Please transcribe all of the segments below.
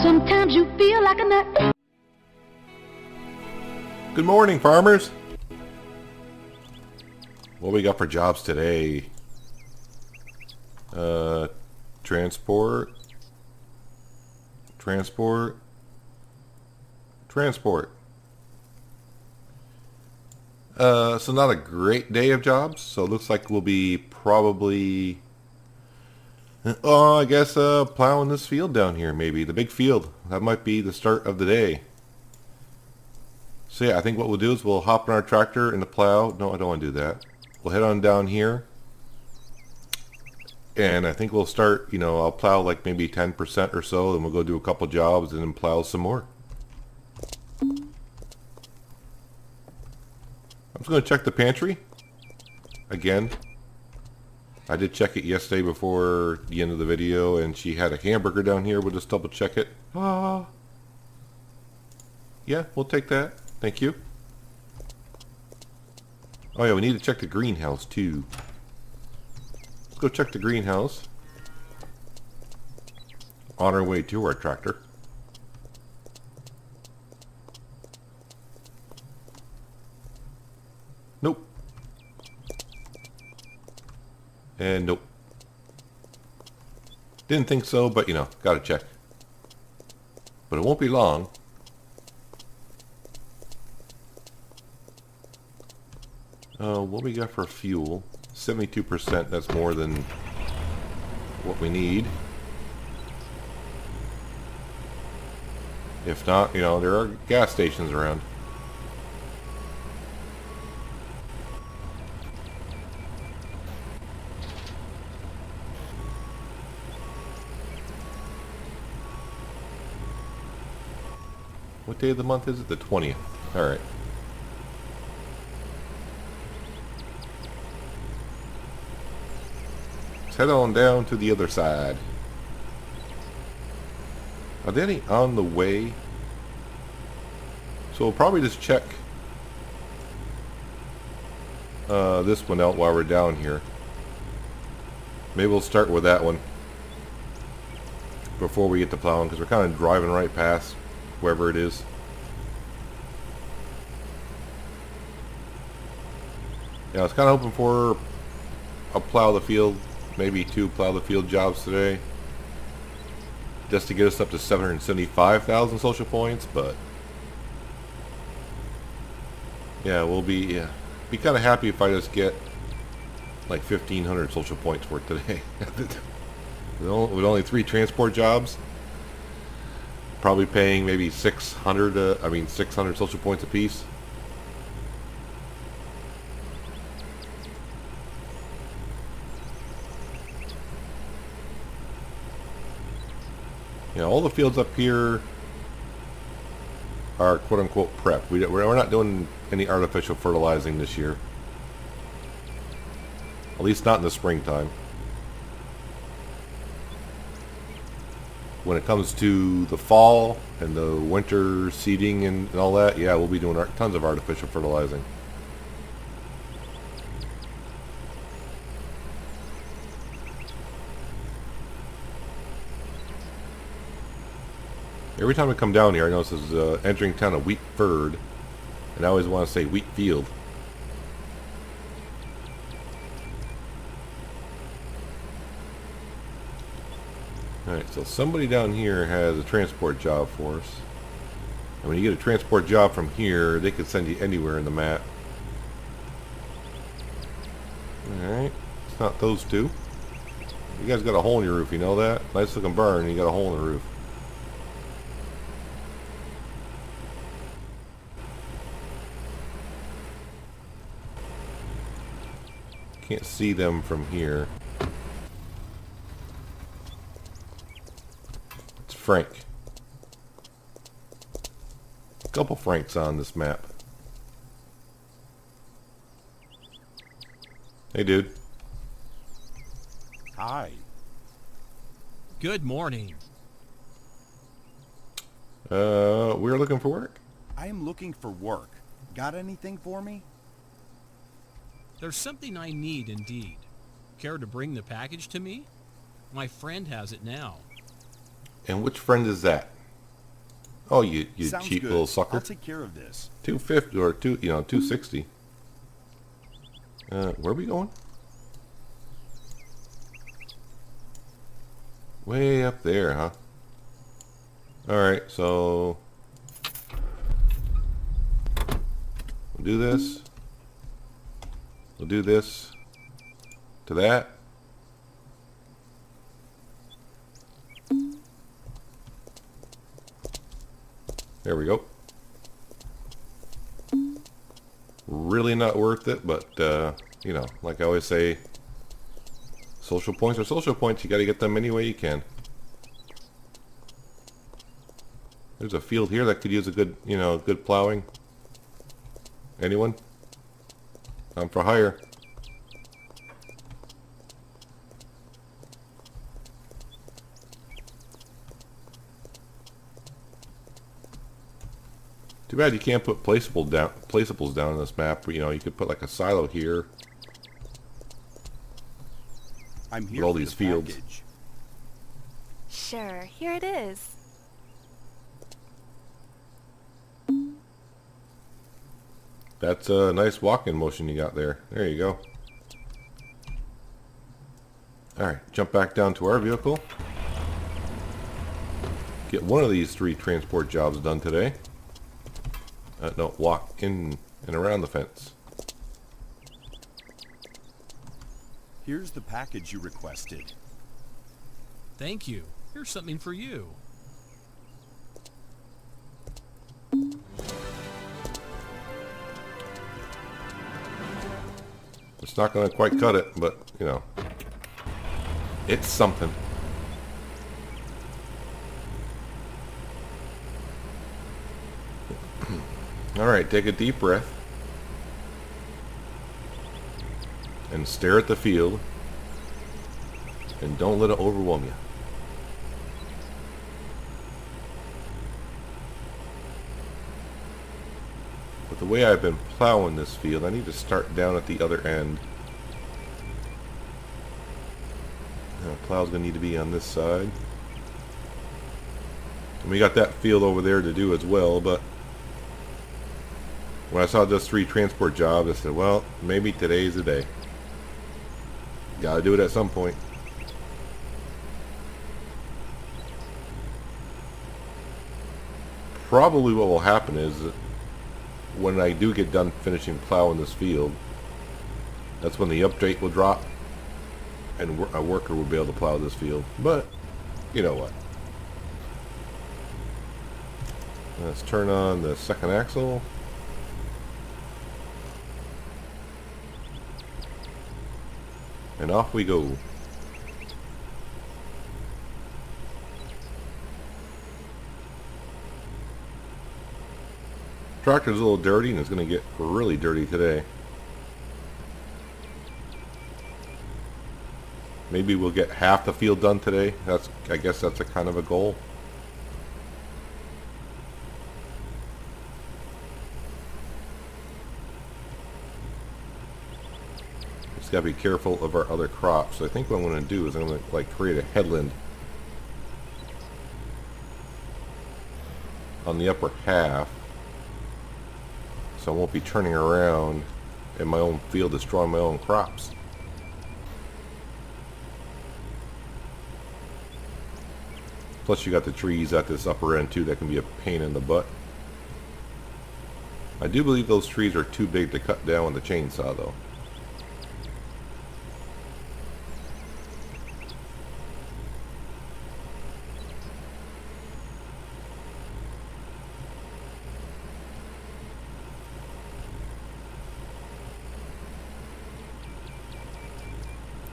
Sometimes you feel like a nut. Good morning, farmers. What we got for jobs today? Transport. So not a great day of jobs. So it looks like we'll be probably, I guess, plowing this field down here. Maybe the big field. That might be the start of the day. So yeah, I think what we'll do is we'll hop in our tractor and the plow. No, I don't want to do that. We'll head on down here. And I think we'll start, I'll plow like maybe 10% or so. Then we'll go do a couple jobs and then plow some more. I'm just going to check the pantry. Again. I did check it yesterday before the end of the video. And she had a hamburger down here. We'll just double check it. Yeah, we'll take that. Thank you. Oh yeah, we need to check the greenhouse too. Let's go check the greenhouse. On our way to our tractor. Nope. And nope. Didn't think so, but gotta check. But it won't be long. What we got for fuel? 72%, that's more than what we need. If not, there are gas stations around. What day of the month is it? The 20th. Alright. Let's head on down to the other side. Are there any on the way? So we'll probably just check this one out while we're down here. Maybe we'll start with that one before we get to plowing, because we're kind of driving right past wherever it is. Yeah, I was kind of hoping for a plow the field, maybe 2 plow the field jobs today, just to get us up to 775,000 social points. But yeah, we'll be kind of happy if I just get like 1,500 social points for today. With only 3 transport jobs, probably paying maybe 600 social points a piece. All the fields up here are quote-unquote prep. We're not doing any artificial fertilizing this year. At least not in the springtime. When it comes to the fall and the winter seeding and all that, yeah, we'll be doing tons of artificial fertilizing. Every time I come down here, I notice it's entering town of Wheatford, and I always want to say wheat field. Alright, so somebody down here has a transport job for us. And when you get a transport job from here, they can send you anywhere in the map. Alright, it's not those two. You guys got a hole in your roof, you know that? Nice looking barn, and you got a hole in the roof. Can't see them from here. It's Frank. A couple Franks on this map. Hey, dude. Hi. Good morning. We're looking for work. I am looking for work. Got anything for me? There's something I need indeed. Care to bring the package to me? My friend has it now. And which friend is that? Oh, you Sounds cheap good. little sucker. I'll take care of this. 250 or 260. Where are we going? Way up there, huh? Alright, so we'll do this. We'll do this to that. There we go. Really not worth it, but you know, like I always say, social points are social points. You got to get them any way you can. There's a field here that could use a good, good plowing. Anyone? I'm for hire. Too bad you can't put placeables down on this map. You could put like a silo here. I'm here With all for these the fields. package. Sure, here it is. That's a nice walking motion you got there. There you go. Alright, jump back down to our vehicle. Get one of these 3 transport jobs done today. No, walk in and around the fence. Here's the package you requested. Thank you. Here's something for you. It's not going to quite cut it, but, it's something. Alright, take a deep breath. And stare at the field. And don't let it overwhelm you. But the way I've been plowing this field, I need to start down at the other end. Now, plow's going to need to be on this side. And we got that field over there to do as well, but when I saw just 3 transport jobs, I said, well, maybe today's the day. Gotta do it at some point. Probably what will happen is that when I do get done finishing plowing this field, that's when the update will drop and a worker will be able to plow this field. But you know what, let's turn on the second axle. And off we go. Tractor's a little dirty and it's going to get really dirty today. Maybe we'll get half the field done today. I guess that's a kind of a goal. Just gotta be careful of our other crops. So I think what I'm going to do is I'm going to create a headland on the upper half. So I won't be turning around in my own field destroying my own crops. Plus you got the trees at this upper end too that can be a pain in the butt. I do believe those trees are too big to cut down with the chainsaw though.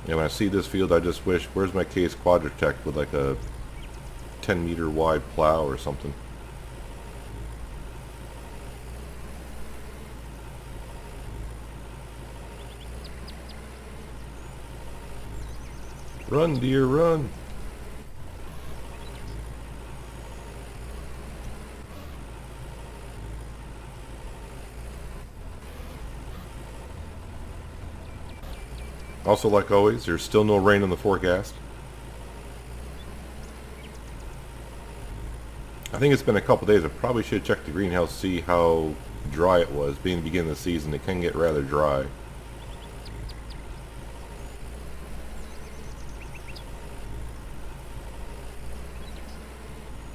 And when I see this field, I just wish, where's my Case Quadratech with like a 10-meter wide plow or something? Run, deer, run! Also, like always, there's still no rain in the forecast. I think it's been a couple days. I probably should check the greenhouse, see how dry it was. Being the beginning of the season, it can get rather dry.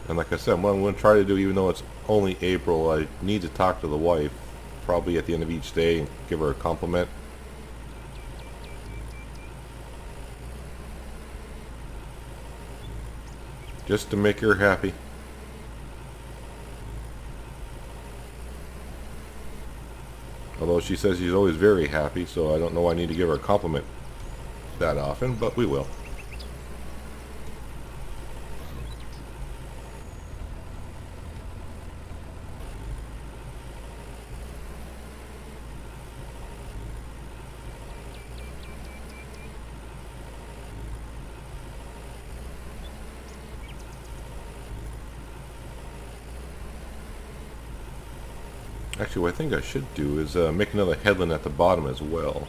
And like I said, what I'm going to try to do, even though it's only April, I need to talk to the wife probably at the end of each day and give her a compliment. Just to make her happy. Although she says she's always very happy, so I don't know why I need to give her a compliment that often, but we will. Actually, what I think I should do is make another headland at the bottom as well.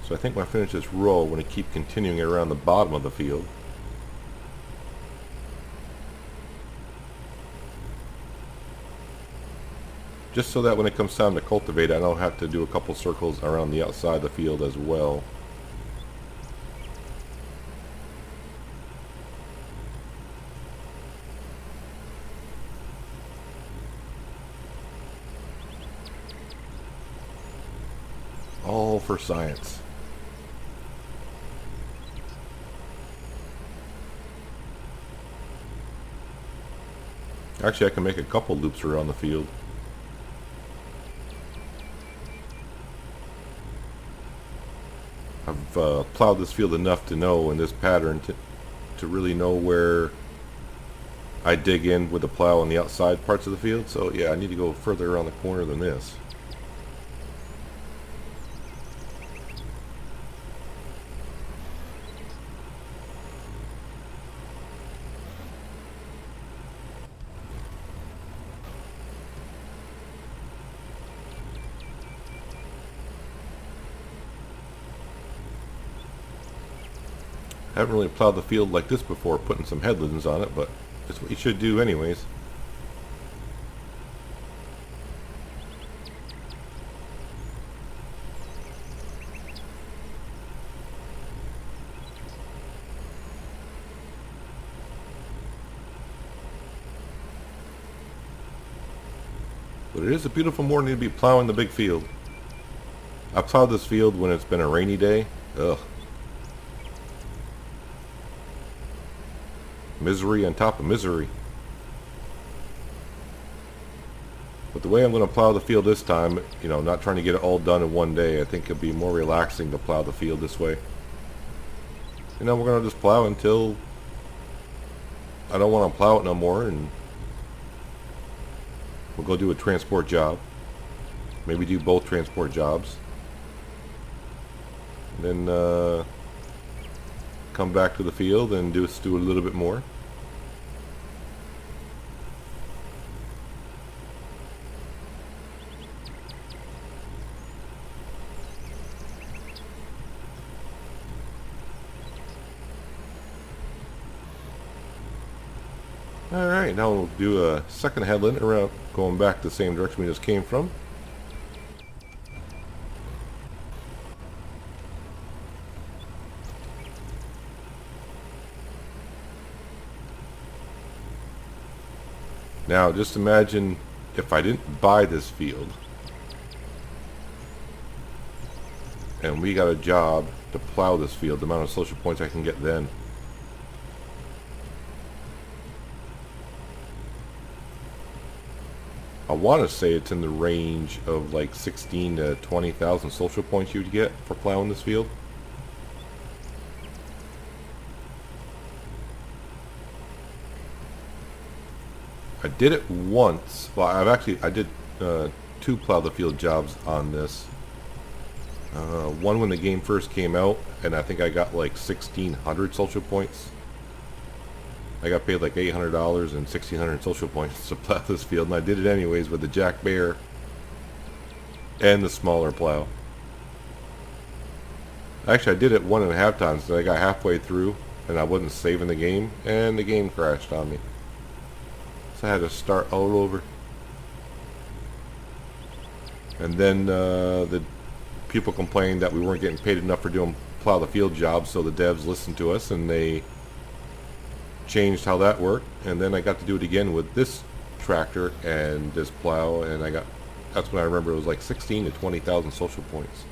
So I think when I finish this row, I'm going to keep continuing it around the bottom of the field. Just so that when it comes time to cultivate, I don't have to do a couple circles around the outside of the field as well. All for science. Actually, I can make a couple loops around the field. I've plowed this field enough to know in this pattern to really know where I dig in with the plow on the outside parts of the field. So yeah, I need to go further around the corner than this. I haven't really plowed the field like this before, putting some headlands on it, but that's what you should do anyways. But it is a beautiful morning to be plowing the big field. I plowed this field when it's been a rainy day. Ugh. Misery on top of misery. But the way I'm going to plow the field this time, you know, not trying to get it all done in one day, I think it'll be more relaxing to plow the field this way. You know, we're going to just plow until I don't want to plow it no more, and we'll go do a transport job. Maybe do both transport jobs. And then come back to the field and do a little bit more. Alright, now we'll do a second headland around, going back the same direction we just came from. Now, just imagine if I didn't buy this field and we got a job to plow this field, the amount of social points I can get then. I want to say it's in the range of like 16 to 20,000 social points you'd get for plowing this field. I did it once. Well, I did 2 plow the field jobs on this. One when the game first came out, and I think I got like 1,600 social points. I got paid like $800 and 1,600 social points to plow this field, and I did it anyways with the Jack Bear and the smaller plow. Actually, I did it 1.5 times, so I got halfway through, and I wasn't saving the game, and the game crashed on me. So I had to start all over. And then the people complained that we weren't getting paid enough for doing plow the field jobs, so the devs listened to us and they changed how that worked. And then I got to do it again with this tractor and this plow, and that's when I remember it was like 16 to 20,000 social points.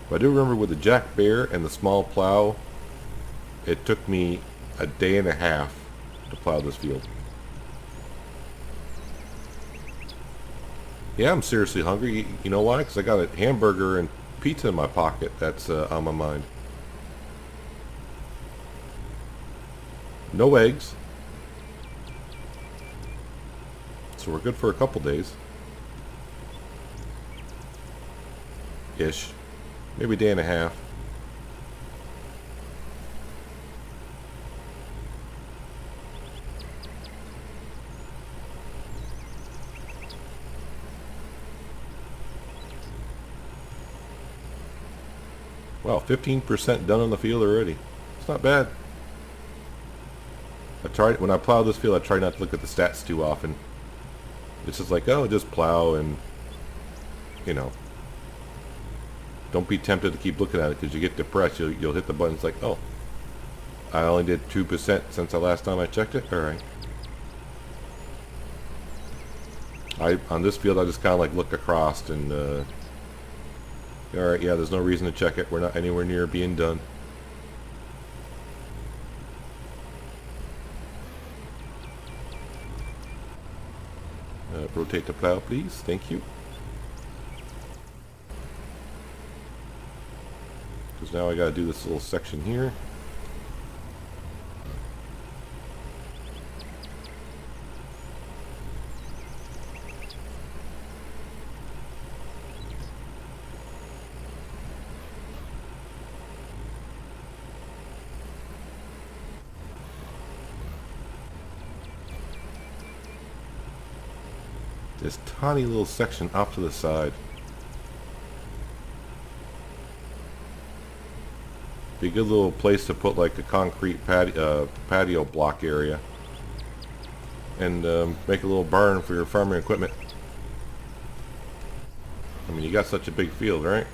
But I do remember with the Jack Bear and the small plow, it took me a day and a half to plow this field. Yeah, I'm seriously hungry. You know why? Because I got a hamburger and pizza in my pocket. That's on my mind. No eggs. So we're good for a couple days. Ish. Maybe a day and a half. Wow, 15% done on the field already. It's not bad. When I plow this field, I try not to look at the stats too often. It's just like, oh, just plow and, you know. Don't be tempted to keep looking at it because you get depressed. You'll hit the button. It's like, oh, I only did 2% since the last time I checked it. All right. On this field, I just kind of like look across and, all right, yeah, there's no reason to check it. We're not anywhere near being done. Rotate the plow, please. Thank you. Because now I got to do this little section here. This tiny little section off to the side. Be a good little place to put like a concrete patio block area. And make a little barn for your farming equipment. I mean, you got such a big field, right?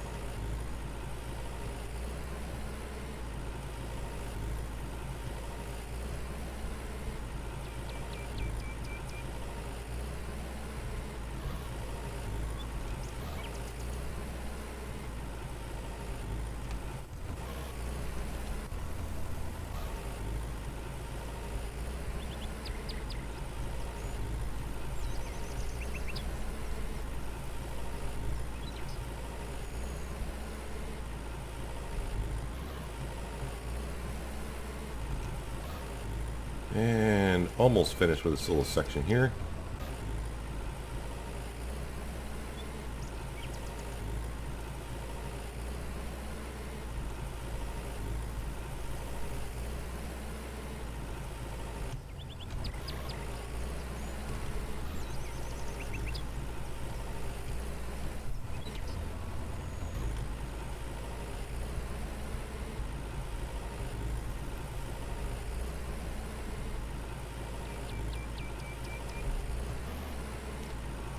And almost finished with this little section here.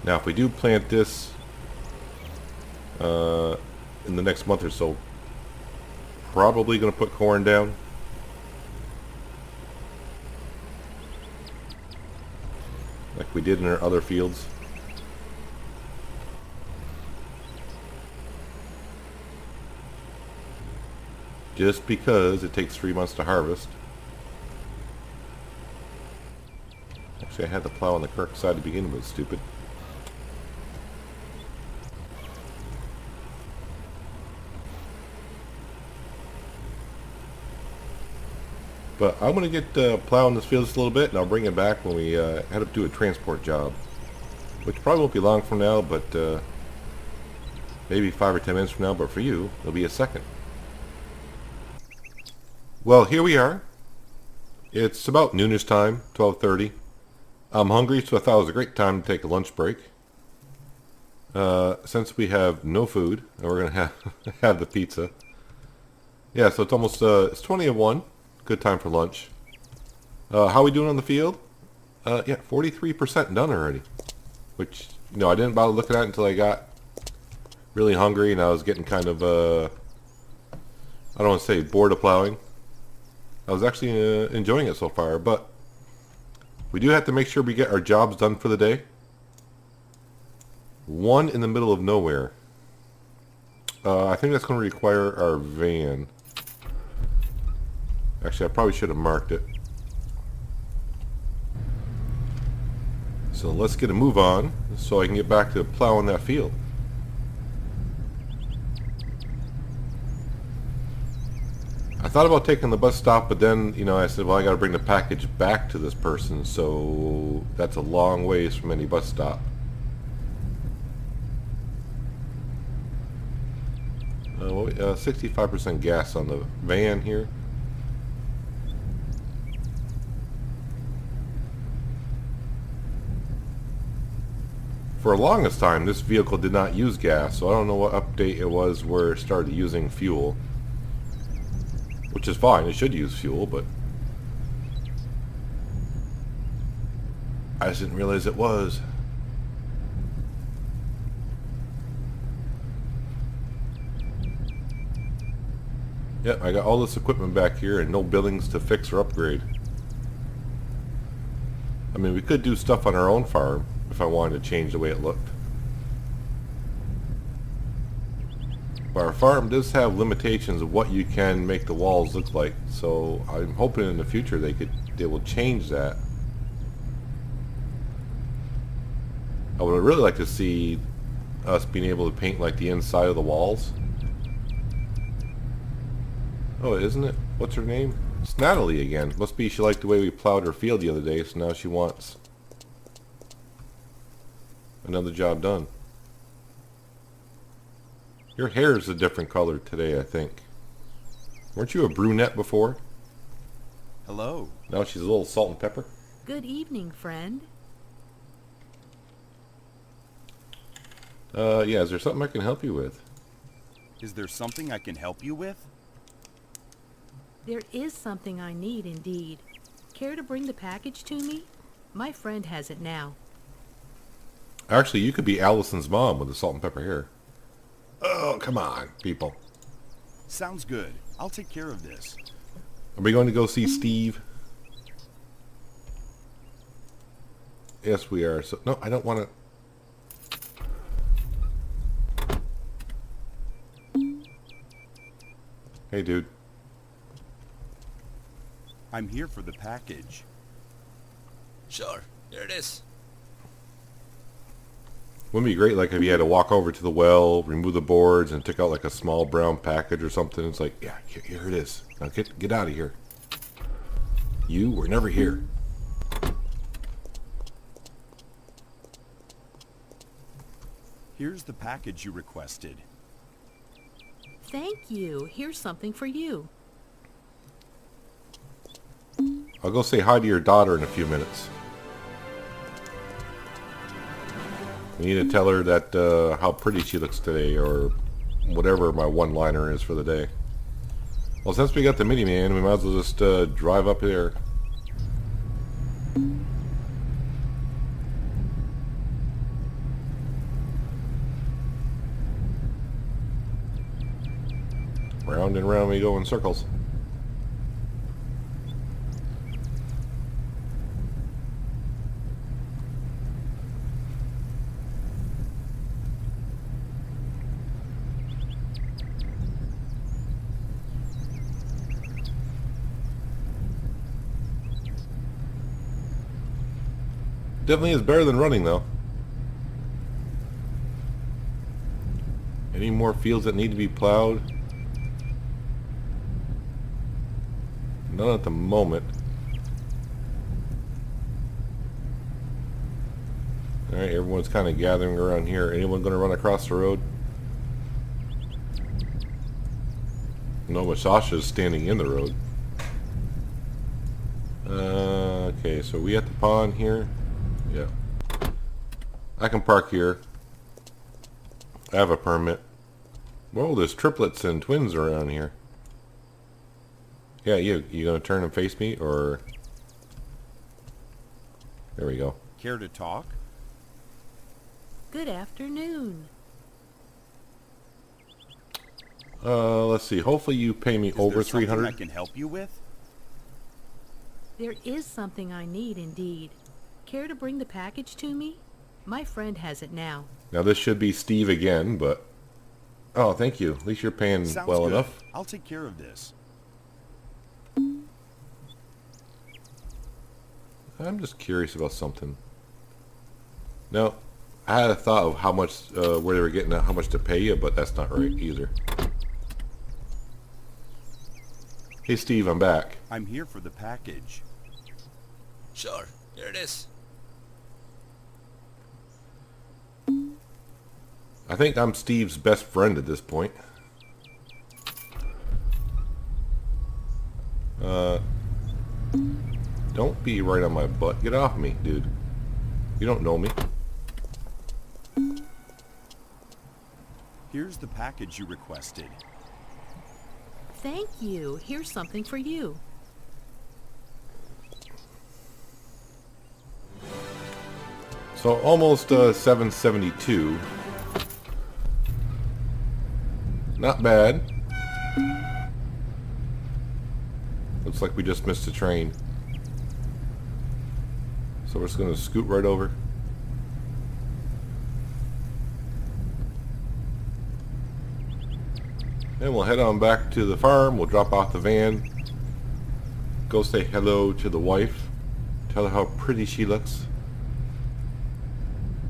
Now if we do plant this in the next month or so, probably going to put corn down. Like we did in our other fields. Just because it takes 3 months to harvest. Actually I had the plow on the correct side to begin with, stupid. But I'm going to get plowing this field just a little bit, and I'll bring it back when we head up to do a transport job. Which probably won't be long from now, but maybe 5 or 10 minutes from now, but for you, it'll be a second. Well, here we are. It's about noonish time, 12:30. I'm hungry, so I thought it was a great time to take a lunch break. Since we have no food, and we're gonna have have the pizza. Yeah, so it's almost it's 20 of 1. Good time for lunch. How we doing on the field? Yeah, 43% done already. Which, you know, I didn't bother looking at it until I got really hungry and I was getting kind of I don't want to say bored of plowing. I was actually enjoying it so far, but we do have to make sure we get our jobs done for the day. One in the middle of nowhere. I think that's going to require our van. Actually, I probably should have marked it. So let's get a move on so I can get back to plowing that field. I thought about taking the bus stop, but then, you know, I said, well, I got to bring the package back to this person, so that's a long ways from any bus stop. 65% gas on the van here. For the longest time, this vehicle did not use gas, so I don't know what update it was where it started using fuel. Which is fine, it should use fuel, but I just didn't realize it was. Yep, I got all this equipment back here and no buildings to fix or upgrade. I mean, we could do stuff on our own farm if I wanted to change the way it looked. But our farm does have limitations of what you can make the walls look like, so I'm hoping in the future they will change that. I would really like to see us being able to paint like the inside of the walls. Oh, isn't it? What's her name? It's Natalie again. Must be she liked the way we plowed her field the other day, so now she wants another job done. Your hair is a different color today, I think. Weren't you a brunette before? Hello. Now she's a little salt and pepper. Good evening, friend. Yeah, is there something I can help you with? Is there something I can help you with? There is something I need indeed. Care to bring the package to me? My friend has it now. Actually, you could be Allison's mom with the salt and pepper hair. Oh, come on, people. Sounds good. I'll take care of this. Are we going to go see Steve? Yes, we are. So, no, I don't want to. Hey, dude. I'm here for the package. Sure, here it is. Wouldn't it be great, like, if you had to walk over to the well, remove the boards, and take out, like, a small brown package or something? It's like, yeah, here it is. Now get out of here. You were never here. Here's the package you requested. Thank you. Here's something for you. I'll go say hi to your daughter in a few minutes. We need to tell her that how pretty she looks today, or whatever my one-liner is for the day. Well, since we got the minivan, we might as well just drive up there. Round and round we go in circles. Definitely is better than running, though. Any more fields that need to be plowed? None at the moment. Alright, everyone's kind of gathering around here. Anyone going to run across the road? No, but Sasha's standing in the road. Okay, so we at the pond here. Yeah. I can park here. I have a permit. Whoa, there's triplets and twins around here. Yeah, you gonna turn and face me, or... There we go. Care to talk? Good afternoon. Let's see. Hopefully you pay me Is over there something 300. I can help you with? There is something I need indeed. Care to bring the package to me? My friend has it now. Now this should be Steve again, but... Oh, thank you. At least you're paying Sounds well good. enough. I'll take care of this. I'm just curious about something. Now, I had a thought of how much, where they were getting at, how much to pay you, but that's not right either. Hey Steve, I'm back. I'm here for the package. Sure, here it is. I think I'm Steve's best friend at this point. Don't be right on my butt. Get off me, dude. You don't know me. Here's the package you requested. Thank you. Here's something for you. So almost 772. Not bad. Looks like we just missed a train. So we're just going to scoot right over. And we'll head on back to the farm. We'll drop off the van. Go say hello to the wife. Tell her how pretty she looks.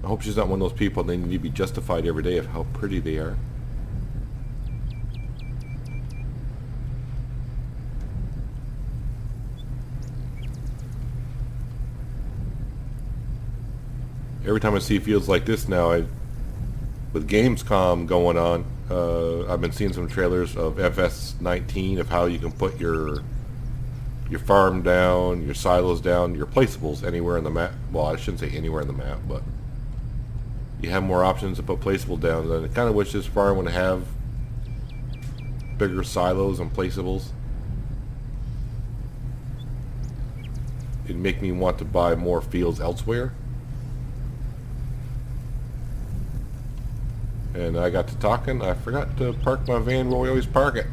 I hope she's not one of those people that need to be justified every day of how pretty they are. Every time I see fields like this now, with Gamescom going on, I've been seeing some trailers of FS19 of how you can put your farm down, your silos down, your placeables anywhere in the map. Well, I shouldn't say anywhere in the map, but you have more options to put placeable down. And I kind of wish this farm would have bigger silos and placeables. It'd make me want to buy more fields elsewhere. And I got to talking. I forgot to park my van where we always park it.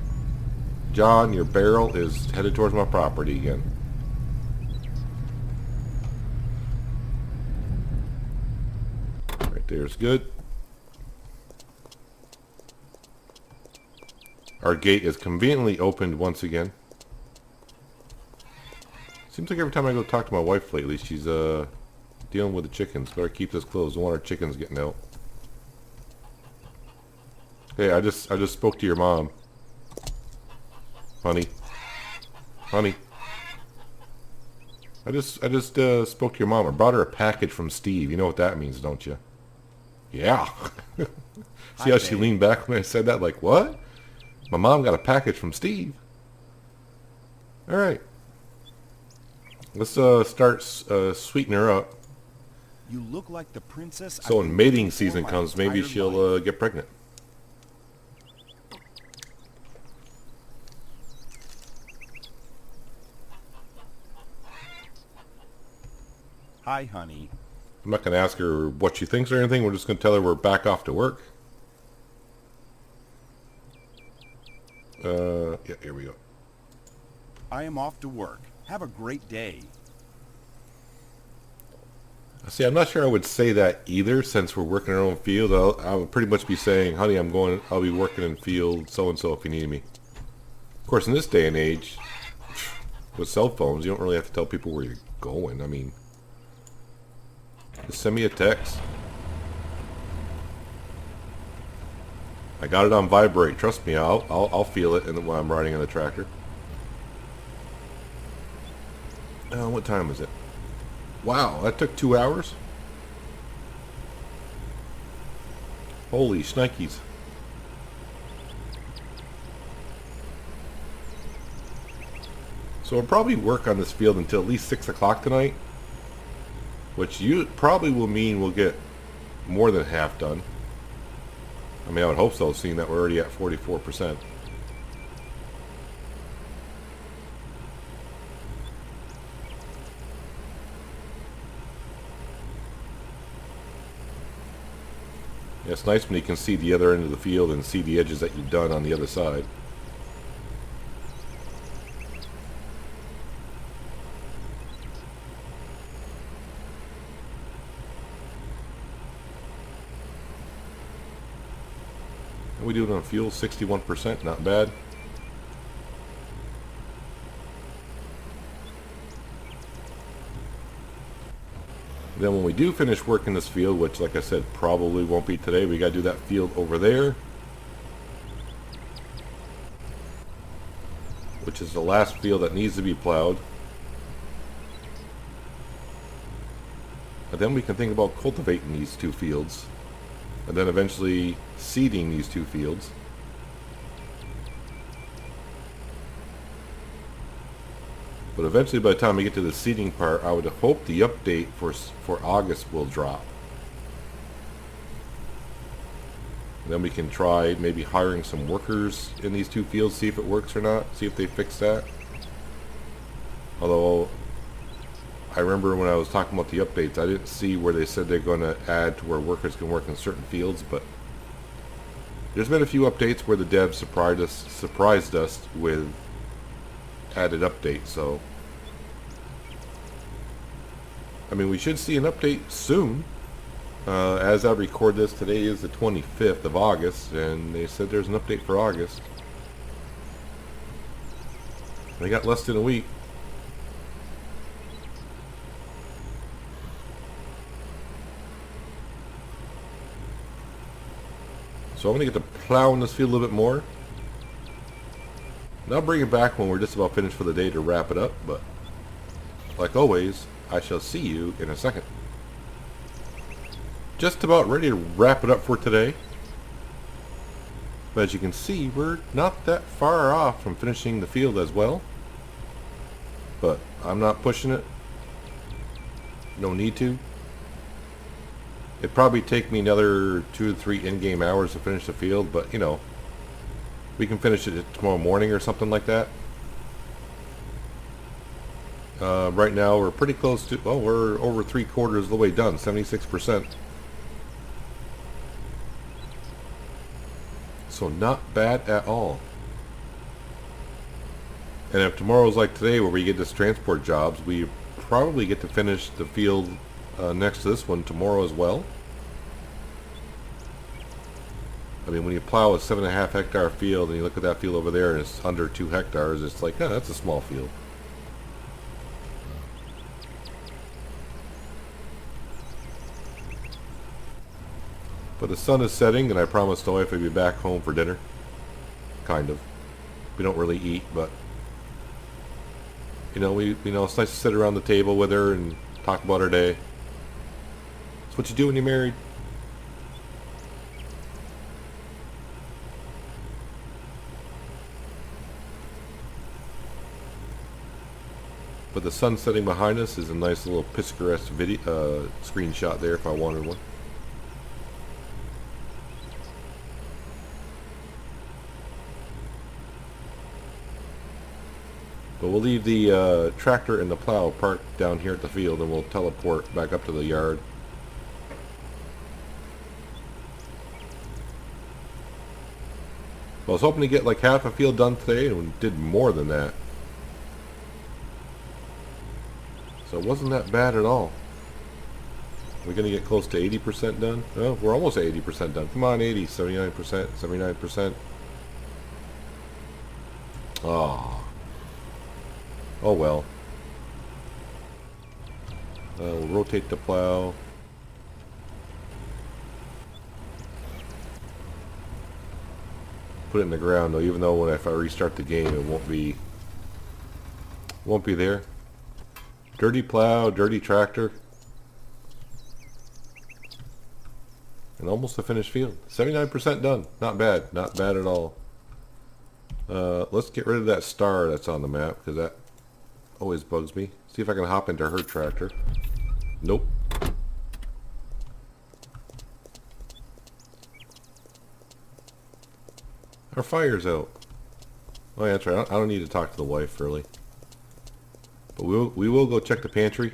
John, your barrel is headed towards my property again. Right there's good. Our gate is conveniently opened once again. Seems like every time I go talk to my wife lately, she's dealing with the chickens. Better keep this closed. Don't want our chickens getting out. Hey, I just spoke to your mom. Honey. Honey. I just spoke to your mom. I brought her a package from Steve. You know what that means, don't you? Yeah. See how she leaned back when I said that? Like, what? My mom got a package from Steve. Alright. Let's start sweetening her up. You look like the princess. So I've when been mating looking for season my comes, maybe entire she'll life. get pregnant. Hi, honey. I'm not going to ask her what she thinks or anything. We're just going to tell her we're back off to work. Yeah, here we go. I am off to work. Have a great day. See, I'm not sure I would say that either, since we're working our own field. I would pretty much be saying, honey, I'll be working in field so-and-so if you need me. Of course, in this day and age, with cell phones, you don't really have to tell people where you're going. I mean, just send me a text. I got it on vibrate. Trust me, I'll feel it when I'm riding on the tractor. What time is it? Wow, that took 2 hours? Holy shnikes. So I'll probably work on this field until at least 6 o'clock tonight. Which you probably will mean we'll get more than half done. I mean, I would hope so, seeing that we're already at 44%. Yeah, it's nice when you can see the other end of the field and see the edges that you've done on the other side. And we do it on fuel, 61%, not bad. Then when we do finish working this field, which like I said probably won't be today, we gotta do that field over there, which is the last field that needs to be plowed. And then we can think about cultivating these two fields, and then eventually seeding these two fields. But eventually, by the time we get to the seeding part, I would hope the update for August will drop. And then we can try maybe hiring some workers in these two fields, see if it works or not, see if they fix that. Although, I remember when I was talking about the updates, I didn't see where they said they're going to add to where workers can work in certain fields, but there's been a few updates where the devs surprised us with added updates, so I mean, we should see an update soon. As I record this, today is the 25th of August, and they said there's an update for August. They got less than a week. So I'm going to get to plow in this field a little bit more. And I'll bring it back when we're just about finished for the day to wrap it up, but like always, I shall see you in a second. Just about ready to wrap it up for today. But as you can see, we're not that far off from finishing the field as well. But I'm not pushing it. No need to. It'd probably take me another 2 to 3 in-game hours to finish the field, but you know, we can finish it tomorrow morning or something like that. Right now we're pretty close to, well, we're over 3/4 of the way done, 76%. So not bad at all. And if tomorrow's like today where we get this transport jobs, we probably get to finish the field next to this one tomorrow as well. I mean, when you plow a 7.5 hectare field and you look at that field over there and it's under 2 hectares, it's like, oh, that's a small field. But the sun is setting, and I promised the wife I'd be back home for dinner. Kind of. We don't really eat, but you know, it's nice to sit around the table with her and talk about our day. It's what you do when you're married. But the sun setting behind us is a nice little picturesque video screenshot there if I wanted one. But we'll leave the tractor and the plow parked down here at the field, and we'll teleport back up to the yard. I was hoping to get like half a field done today, and we did more than that. So it wasn't that bad at all. We're going to get close to 80% done. Oh, we're almost at 80% done. Come on, 80, 79%, 79%. Ah. Oh well. We'll rotate the plow. Put it in the ground though, even though if I restart the game it won't be there. Dirty plow, dirty tractor. And almost a finished field. 79% done. Not bad. Not bad at all. Let's get rid of that star that's on the map, because that always bugs me. See if I can hop into her tractor. Nope. Our fire's out. Oh, yeah, that's right. I don't need to talk to the wife, really. But we will go check the pantry.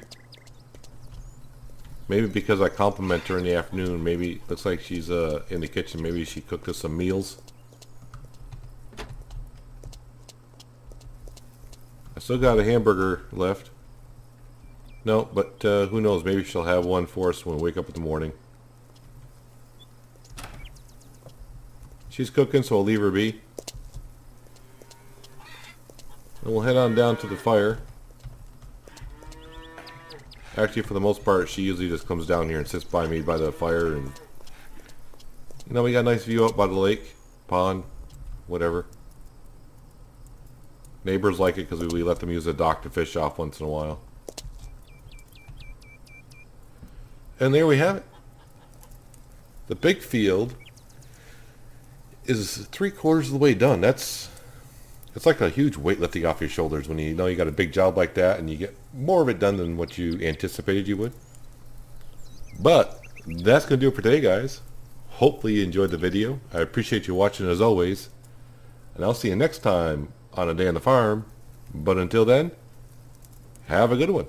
Maybe because I compliment her in the afternoon. Maybe looks like she's in the kitchen. Maybe she cooked us some meals. I still got a hamburger left. No, but who knows? Maybe she'll have one for us when we wake up in the morning. She's cooking, so I'll leave her be. And we'll head on down to the fire. Actually, for the most part, she usually just comes down here and sits by me by the fire, and you know, we got a nice view out by the lake, pond, whatever. Neighbors like it because we let them use the dock to fish off once in a while. And there we have it. The big field is 3/4 of the way done. It's like a huge weight lifting off your shoulders when you know you got a big job like that and you get more of it done than what you anticipated you would. But that's going to do it for today, guys. Hopefully you enjoyed the video. I appreciate you watching as always. And I'll see you next time on A Day on the Farm. But until then, have a good one.